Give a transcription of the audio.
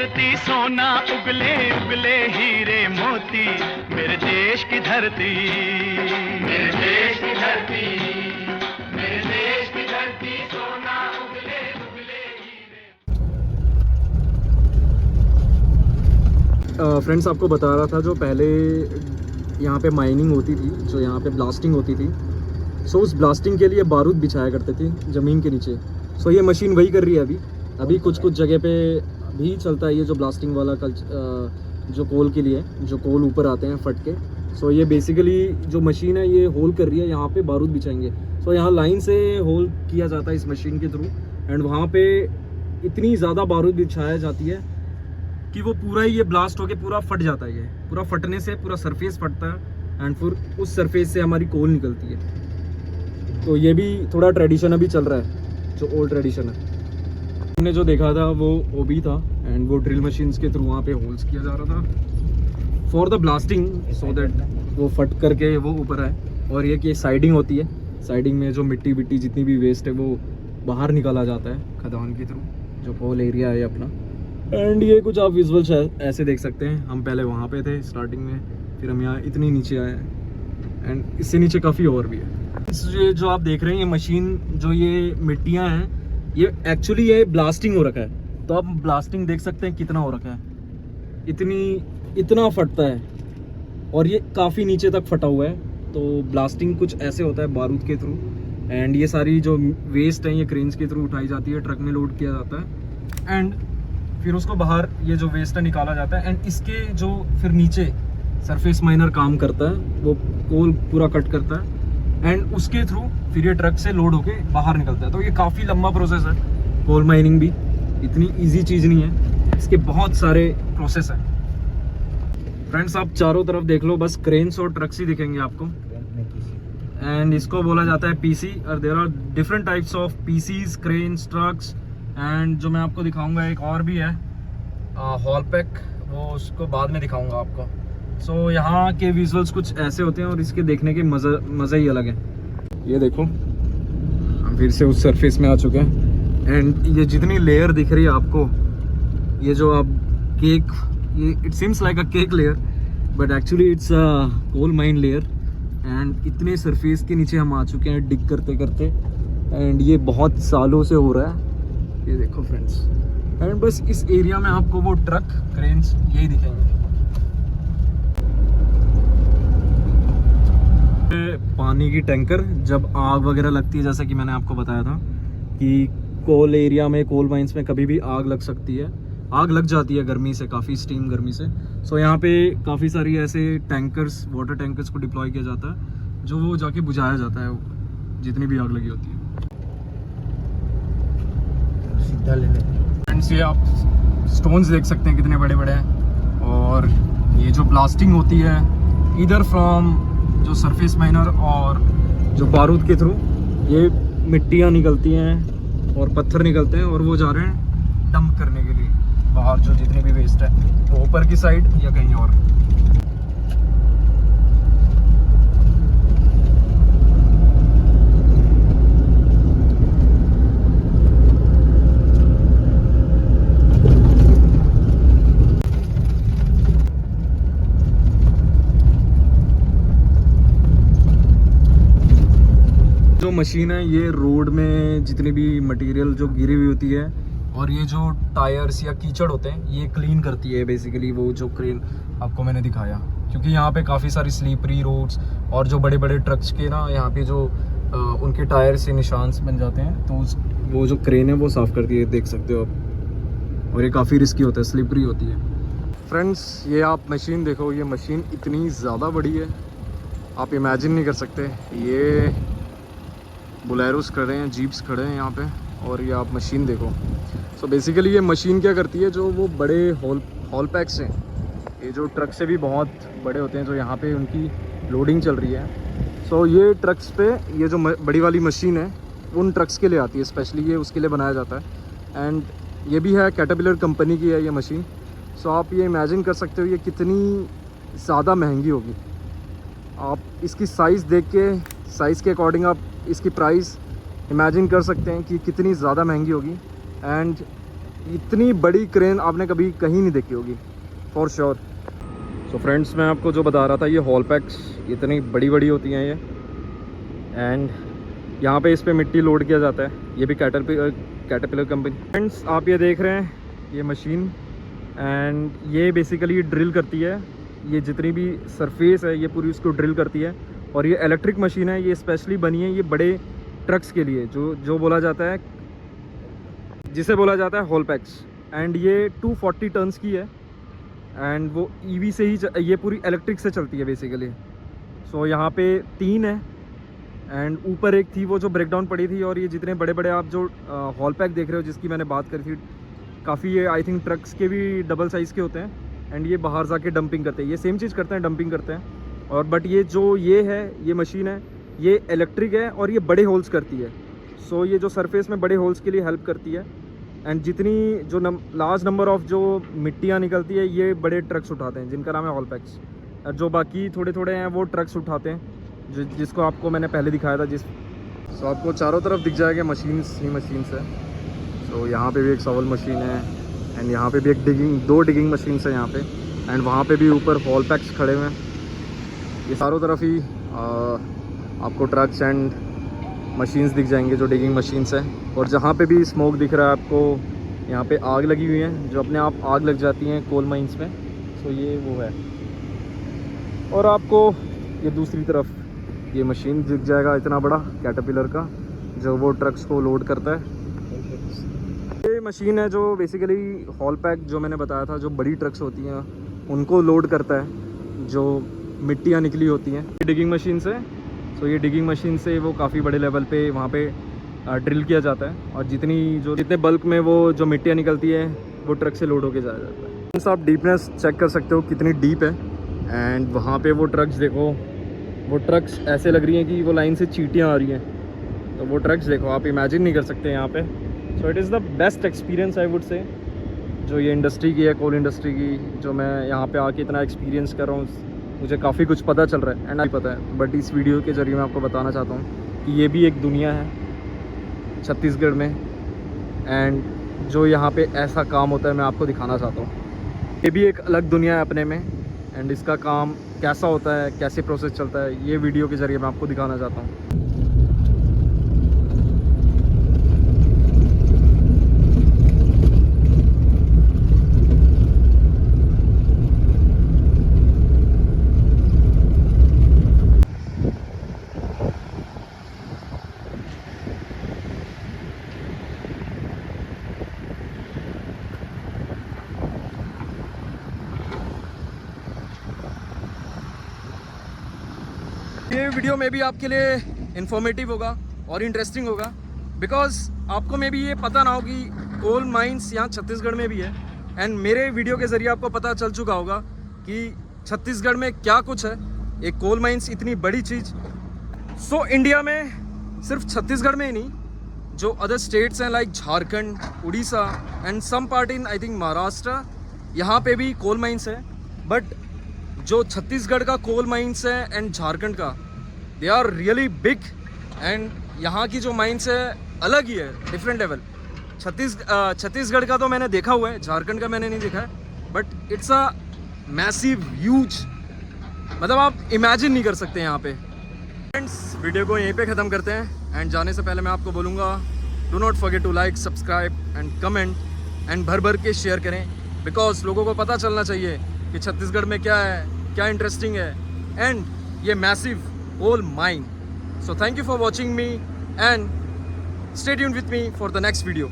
धरती सोना उगले उगले हीरे मोती, मेरे देश की धरती, मेरे देश की धरती, मेरे देश की धरती सोना उगले उगले हीरे। फ्रेंड्स आपको बता रहा था जो पहले यहाँ पे माइनिंग होती थी, जो यहाँ पे ब्लास्टिंग होती थी, सो उस ब्लास्टिंग के लिए बारूद बिछाया करते थे ज़मीन के नीचे। सो ये मशीन वही कर रही है अभी कुछ जगह पे भी चलता है ये जो ब्लास्टिंग वाला जो कोल के लिए, जो कोल ऊपर आते हैं फट के। सो ये बेसिकली जो मशीन है ये होल कर रही है, यहाँ पे बारूद बिछाएंगे। सो यहाँ लाइन से होल किया जाता है इस मशीन के थ्रू, एंड वहाँ पे इतनी ज़्यादा बारूद बिछाया जाती है कि वो पूरा ही ये ब्लास्ट होके पूरा फट जाता है। ये पूरा फटने से पूरा सरफेस फटता है एंड फिर उस सरफेस से हमारी कोल निकलती है। तो ये भी थोड़ा ट्रेडिशन अभी चल रहा है, जो ओल्ड ट्रेडिशन है। हमने जो देखा था वो भी था, एंड वो ड्रिल मशीन्स के थ्रू वहाँ पे होल्स किया जा रहा था for the blasting, so that वो फट करके वो ऊपर आए। और ये कि साइडिंग होती है, साइडिंग में जो मिट्टी विट्टी जितनी भी वेस्ट है वो बाहर निकाला जाता है खदान के थ्रू, जो होल एरिया है अपना। एंड ये कुछ आप विजुअल्स ऐसे देख सकते हैं। हम पहले वहाँ पे थे स्टार्टिंग में, फिर हम यहाँ इतनी नीचे आए हैं, एंड इससे नीचे काफ़ी और भी है। ये जो आप देख रहे हैं ये मशीन, जो ये मिट्टियाँ हैं, ये एक्चुअली ये ब्लास्टिंग हो रखा है। तो आप ब्लास्टिंग देख सकते हैं कितना हो रखा है, इतना फटता है और ये काफ़ी नीचे तक फटा हुआ है। तो ब्लास्टिंग कुछ ऐसे होता है बारूद के थ्रू, एंड ये सारी जो वेस्ट है ये क्रेन्स के थ्रू उठाई जाती है, ट्रक में लोड किया जाता है, एंड फिर उसको बाहर ये जो वेस्ट है निकाला जाता है। एंड इसके जो फिर नीचे सरफेस माइनर काम करता है, वो कोल पूरा कट करता है, एंड उसके थ्रू फिर ये ट्रक से लोड होके बाहर निकलता है। तो ये काफ़ी लंबा प्रोसेस है। कोल माइनिंग भी इतनी इजी चीज़ नहीं है, इसके बहुत सारे प्रोसेस हैं। फ्रेंड्स आप चारों तरफ देख लो, बस क्रेन्स और ट्रक्स ही दिखेंगे आपको, एंड इसको बोला जाता है पीसी। और there are different types of PCs, cranes, trucks, and जो मैं आपको दिखाऊंगा एक और भी है हॉल पैक, वो उसको बाद में दिखाऊंगा आपको। सो यहाँ के विजुअल्स कुछ ऐसे होते हैं और इसके देखने के मज़ा ही अलग है। ये देखो हम फिर से उस सरफेस में आ चुके हैं, एंड ये जितनी लेयर दिख रही है आपको, ये जो आप केक, ये it seems like a cake layer but actually it's a coal mine layer. And इतने सरफेस के नीचे हम आ चुके हैं डिग करते करते, एंड ये बहुत सालों से हो रहा है। ये देखो फ्रेंड्स, एंड बस इस एरिया में आपको वो ट्रक, क्रेन्स यही दिखेंगे। पानी की टैंकर जब आग वगैरह लगती है, जैसा कि मैंने आपको बताया था कि कोल एरिया में, कोल माइंस में कभी भी आग लग सकती है, आग लग जाती है गर्मी से, काफ़ी स्टीम गर्मी से। सो यहाँ पे काफ़ी सारी ऐसे टैंकर्स, वाटर टैंकर्स को डिप्लॉय किया जाता है, जो वो जाके बुझाया जाता है जितनी भी आग लगी होती है। सीधा ले लें। ये आप स्टोन्स देख सकते हैं कितने बड़े बड़े हैं, और ये जो ब्लास्टिंग होती है इधर फ्रॉम जो सरफेस माइनर और जो बारूद के थ्रू, ये मिट्टियाँ निकलती हैं और पत्थर निकलते हैं, और वो जा रहे हैं डंप करने के लिए बाहर, जो जितनी भी वेस्ट है, तो ऊपर की साइड या कहीं और। जो मशीन है ये रोड में जितनी भी मटेरियल जो गिरी हुई होती है, और ये जो टायर्स या कीचड़ होते हैं, ये क्लीन करती है बेसिकली वो जो क्रेन आपको मैंने दिखाया। क्योंकि यहाँ पे काफ़ी सारी स्लीपरी रोड्स और जो बड़े बड़े ट्रक्स के ना यहाँ पे जो उनके टायर से निशान बन जाते हैं, तो वो जो क्रेन है वो साफ़ करती है, देख सकते हो आप। और ये काफ़ी रिस्की होता है, स्लीपरी होती है। फ्रेंड्स ये आप मशीन देखो, ये मशीन इतनी ज़्यादा बड़ी है आप इमेजिन नहीं कर सकते। ये बोलेरोस खड़े हैं, जीप्स खड़े हैं यहाँ पे, और ये आप मशीन देखो। सो बेसिकली ये मशीन क्या करती है, जो वो बड़े हॉल पैक्स हैं, ये जो ट्रक से भी बहुत बड़े होते हैं, जो यहाँ पे उनकी लोडिंग चल रही है। सो ये ट्रक्स पे ये जो बड़ी वाली मशीन है उन ट्रक्स के लिए आती है, स्पेशली ये उसके लिए बनाया जाता है। एंड ये भी है कैटरपिलर कंपनी की है ये मशीन। सो आप ये इमेजिन कर सकते हो ये कितनी ज़्यादा महंगी होगी। आप इसकी साइज़ देख के, साइज़ के अकॉर्डिंग आप इसकी प्राइस इमेजिन कर सकते हैं कि कितनी ज़्यादा महंगी होगी। एंड इतनी बड़ी क्रेन आपने कभी कहीं नहीं देखी होगी फॉर श्योर। सो फ्रेंड्स, मैं आपको जो बता रहा था, ये हॉल पैक्स इतनी बड़ी बड़ी होती हैं ये, एंड यहाँ पे इस पे मिट्टी लोड किया जाता है। ये भी कैटरपिलर कंपनी। फ्रेंड्स, आप ये देख रहे हैं ये मशीन, एंड ये बेसिकली ड्रिल करती है। ये जितनी भी सरफेस है ये पूरी उसको ड्रिल करती है, और ये इलेक्ट्रिक मशीन है। ये स्पेशली बनी है ये बड़े ट्रक्स के लिए, जो बोला जाता है, जिसे बोला जाता है हॉल पैक्स। एंड ये 240 टन्स की है, एंड वो ईवी से ही ये पूरी इलेक्ट्रिक से चलती है बेसिकली। सो यहाँ पे 3 है, एंड ऊपर एक थी वो जो ब्रेकडाउन पड़ी थी। और ये जितने बड़े बड़े आप जो हॉल पैक देख रहे हो जिसकी मैंने बात करी थी, काफ़ी ये आई थिंक ट्रक्स के भी डबल साइज़ के होते हैं, एंड ये बाहर जाके डंपिंग करते हैं। ये सेम चीज़ करते हैं, डंपिंग करते हैं। और बट ये जो ये मशीन है ये इलेक्ट्रिक है, और ये बड़े होल्स करती है। सो ये जो सरफेस में बड़े होल्स के लिए हेल्प करती है, एंड जितनी जो लार्ज नंबर ऑफ जो मिट्टियाँ निकलती है ये बड़े ट्रक्स उठाते हैं, जिनका नाम है हॉल पैक्स। और जो बाकी थोड़े थोड़े हैं वो ट्रक्स उठाते हैं, जिसको आपको मैंने पहले दिखाया था। सो आपको चारों तरफ दिख जाएगा मशीन्स ही मशीन्स है। सो यहाँ पे भी एक सवल मशीन है, एंड यहाँ पे भी एक दो डिगिंग मशीन्स है यहाँ पे, एंड वहाँ पे भी ऊपर हॉल पैक्स खड़े हुए हैं। ये चारों तरफ ही आपको ट्रक्स एंड मशीन्स दिख जाएंगे जो डिगिंग मशीन्स हैं। और जहाँ पे भी स्मोक दिख रहा है आपको, यहाँ पे आग लगी हुई है, जो अपने आप आग लग जाती हैं कोल माइंस में। सो ये वो है। और आपको ये दूसरी तरफ ये मशीन दिख जाएगा, इतना बड़ा कैटरपिलर का, जो वो ट्रक्स को लोड करता है। ये मशीन है जो बेसिकली हॉल पैक जो मैंने बताया था, जो बड़ी ट्रक्स होती हैं उनको लोड करता है, जो मिट्टियाँ निकली होती हैं। डिगिंग मशीन से, तो ये डिगिंग मशीन से वो काफ़ी बड़े लेवल पे वहाँ पे ड्रिल किया जाता है, और जितने बल्क में वो जो मिट्टियाँ निकलती है वो ट्रक से लोड होके जाया जाता है। तो आप डीपनेस चेक कर सकते हो कितनी डीप है। एंड वहाँ पे वो ट्रक्स देखो, वो ट्रक्स ऐसे लग रही हैं कि वो लाइन से चींटियाँ आ रही हैं। तो वो ट्रक्स देखो, आप इमेजिन नहीं कर सकते यहाँ पे। So it is the best experience I would say, जो ये इंडस्ट्री की है, कोल इंडस्ट्री की, जो मैं यहाँ पे आके इतना एक्सपीरियंस कर रहा हूँ। मुझे काफ़ी कुछ पता चल रहा है, एंड नहीं पता है, बट इस वीडियो के ज़रिए मैं आपको बताना चाहता हूँ कि ये भी एक दुनिया है छत्तीसगढ़ में, एंड जो यहाँ पे ऐसा काम होता है मैं आपको दिखाना चाहता हूँ। ये भी एक अलग दुनिया है अपने में, एंड इसका काम कैसा होता है, कैसे प्रोसेस चलता है, ये वीडियो के ज़रिए मैं आपको दिखाना चाहता हूँ। ये वीडियो में भी आपके लिए इन्फॉर्मेटिव होगा और इंटरेस्टिंग होगा, बिकॉज आपको में भी ये पता ना हो कि कोल माइंस यहाँ छत्तीसगढ़ में भी है। एंड मेरे वीडियो के ज़रिए आपको पता चल चुका होगा कि छत्तीसगढ़ में क्या कुछ है, एक कोल माइंस इतनी बड़ी चीज़। सो इंडिया में सिर्फ छत्तीसगढ़ में ही नहीं, जो अदर स्टेट्स हैं like Jharkhand, Orissa and some part in I think Maharashtra, यहाँ पे भी कोल माइंस है। बट जो छत्तीसगढ़ का कोल माइंस है एंड झारखंड का, they are really big, and यहाँ की जो माइंस है अलग ही है, डिफरेंट लेवल। छत्तीसगढ़ का तो मैंने देखा हुआ है, झारखंड का मैंने नहीं देखा है, but it's a massive huge, मतलब आप इमेजिन नहीं कर सकते यहाँ पे। फ्रेंड्स, वीडियो को यहीं पे ख़त्म करते हैं, एंड जाने से पहले मैं आपको बोलूँगा, do not forget to like, subscribe and comment, and भर भर के शेयर करें, बिकॉज लोगों को पता चलना चाहिए कि छत्तीसगढ़ में क्या है, क्या इंटरेस्टिंग है, एंड ये massive coal mine. So thank you for watching me, and stay tuned with me for the next video.